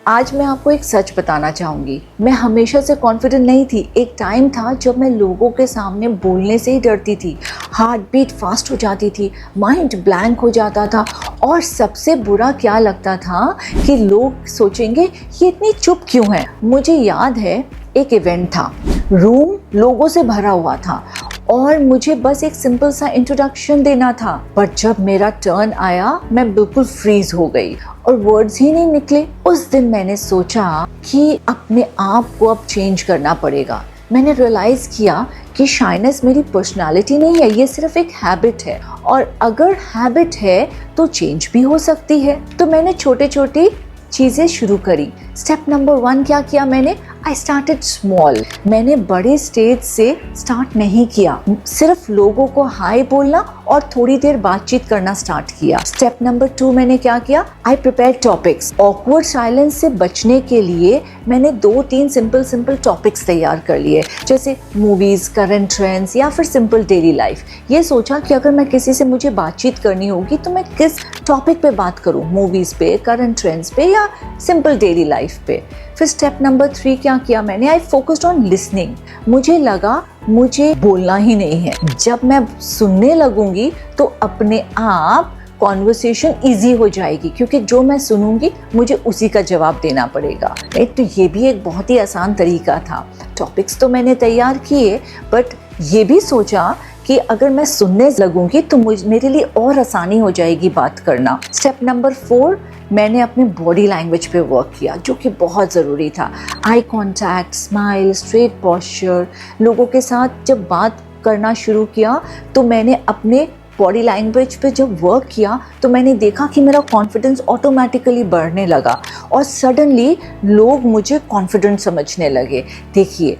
आज मैं आपको एक सच बताना चाहूँगी। मैं हमेशा से कॉन्फिडेंट नहीं थी। एक टाइम था जब मैं लोगों के सामने बोलने से ही डरती थी। हार्ट बीट फास्ट हो जाती थी, माइंड ब्लैंक हो जाता था और सबसे बुरा क्या लगता था कि लोग सोचेंगे ये इतनी चुप क्यों है। मुझे याद है एक इवेंट था, रूम लोगों से भरा हुआ था और मुझे बस एक सिंपल सा इंट्रोडक्शन देना था। पर जब मेरा टर्न आया मैं बिल्कुल फ्रीज हो गई और वर्ड्स ही नहीं निकले। उस दिन मैंने सोचा कि अपने आप को अब चेंज करना पड़ेगा। मैंने रियलाइज़ किया कि शाइनेस मेरी पर्सनालिटी नहीं है, ये सिर्फ एक हैबिट है और अगर हैबिट है तो चेंज भी हो सकती है। तो मैंने छोटे छोटे चीज़ें शुरू करी। स्टेप नंबर 1 क्या किया मैंने? I started small. मैंने बड़े स्टेज से स्टार्ट नहीं किया, सिर्फ लोगों को हाय बोलना और थोड़ी देर बातचीत करना स्टार्ट किया। स्टेप नंबर 2 मैंने क्या किया? I prepare topics. Awkward silence से बचने के लिए मैंने 2-3 सिंपल टॉपिक्स तैयार कर लिए, जैसे मूवीज़, करंट ट्रेंड्स या फिर सिंपल डेली लाइफ। ये सोचा कि अगर मैं किसी से मुझे बातचीत करनी होगी तो मैं किस टॉपिक पे बात करूँ, मूवीज़ पे, करंट ट्रेंड्स पे या सिंपल डेली लाइफ पे। फिर स्टेप नंबर 3 क्या किया मैंने? I focused on listening. मुझे लगा मुझे बोलना ही नहीं है, जब मैं सुनने लगूंगी तो अपने आप कॉन्वर्सेशन इजी हो जाएगी, क्योंकि जो मैं सुनूंगी मुझे उसी का जवाब देना पड़ेगा। तो ये भी एक बहुत ही आसान तरीका था। टॉपिक्स तो मैंने तैयार किए, बट ये भी सोचा कि अगर मैं सुनने लगूंगी तो मेरे लिए और आसानी हो जाएगी बात करना। स्टेप नंबर 4 मैंने अपने बॉडी लैंग्वेज पे वर्क किया, जो कि बहुत ज़रूरी था। Eye contact, smile, straight posture. लोगों के साथ जब बात करना शुरू किया तो मैंने अपने बॉडी लैंग्वेज पे जब वर्क किया तो मैंने देखा कि मेरा कॉन्फिडेंस ऑटोमेटिकली बढ़ने लगा और सडनली लोग मुझे कॉन्फिडेंट समझने लगे। देखिए,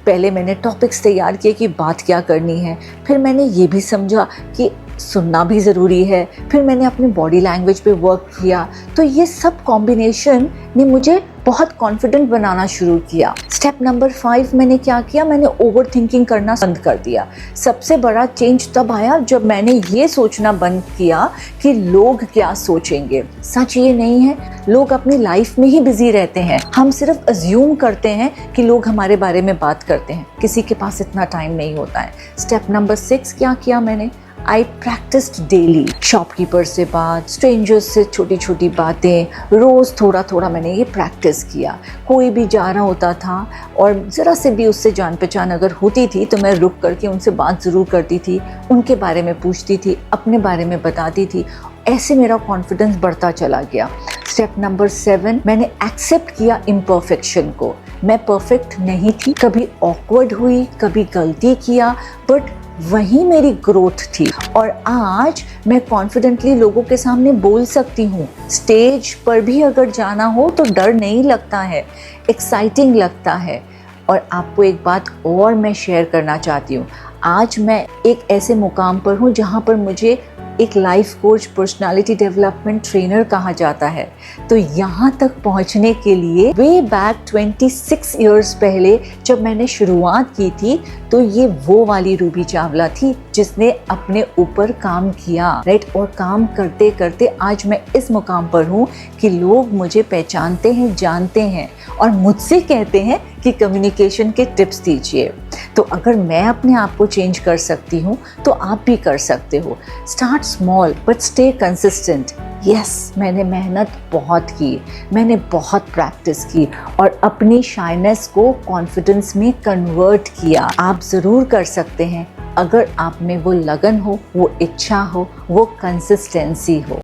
पहले मैंने टॉपिक्स तैयार किए कि बात क्या करनी है, फिर मैंने ये भी समझा कि सुनना भी ज़रूरी है, फिर मैंने अपनी बॉडी लैंग्वेज पे वर्क किया। तो ये सब कॉम्बिनेशन ने मुझे बहुत कॉन्फिडेंट बनाना शुरू किया। स्टेप नंबर 5 मैंने क्या किया? मैंने ओवर थिंकिंग करना बंद कर दिया। सबसे बड़ा चेंज तब आया जब मैंने ये सोचना बंद किया कि लोग क्या सोचेंगे। सच ये नहीं है, लोग अपनी लाइफ में ही बिजी रहते हैं। हम सिर्फ अज्यूम करते हैं कि लोग हमारे बारे में बात करते हैं, किसी के पास इतना टाइम नहीं होता है। स्टेप नंबर 6 क्या किया मैंने? आई प्रैक्टिस्ड डेली। शॉपकीपर से बात, स्ट्रेंजर्स से छोटी छोटी बातें, रोज़ थोड़ा थोड़ा मैंने ये प्रैक्टिस किया। कोई भी जा रहा होता था और ज़रा से भी उससे जान पहचान अगर होती थी तो मैं रुक करके उनसे बात ज़रूर करती थी, उनके बारे में पूछती थी, अपने बारे में बताती थी। ऐसे मेरा कॉन्फिडेंस बढ़ता चला गया। स्टेप नंबर 7 मैंने एक्सेप्ट किया इम्परफेक्शन को। मैं परफेक्ट नहीं थी, कभी ऑकवर्ड हुई, कभी गलती किया, बट वही मेरी ग्रोथ थी और आज मैं कॉन्फिडेंटली लोगों के सामने बोल सकती हूँ। स्टेज पर भी अगर जाना हो तो डर नहीं लगता है, एक्साइटिंग लगता है। और आपको एक बात और मैं शेयर करना चाहती हूँ। आज मैं एक ऐसे मुकाम पर हूँ जहाँ पर मुझे एक life coach, personality development trainer कहा जाता है। तो यहाँ तक पहुँचने के लिए वे बैक 26 इयर्स पहले जब मैंने शुरुआत की थी तो ये वो वाली रूबी चावला थी जिसने अपने ऊपर काम किया, राइट। और काम करते करते आज मैं इस मुकाम पर हूँ कि लोग मुझे पहचानते हैं, जानते हैं और मुझसे कहते हैं कि कम्युनिकेशन के टिप्स दीजिए। तो अगर मैं अपने आप को चेंज कर सकती हूँ तो आप भी कर सकते हो। Start small but stay consistent. Yes, मैंने मेहनत बहुत की, मैंने बहुत प्रैक्टिस की और अपनी शाइनेस को कॉन्फिडेंस में कन्वर्ट किया। आप ज़रूर कर सकते हैं अगर आप में वो लगन हो, वो इच्छा हो, वो कंसिस्टेंसी हो।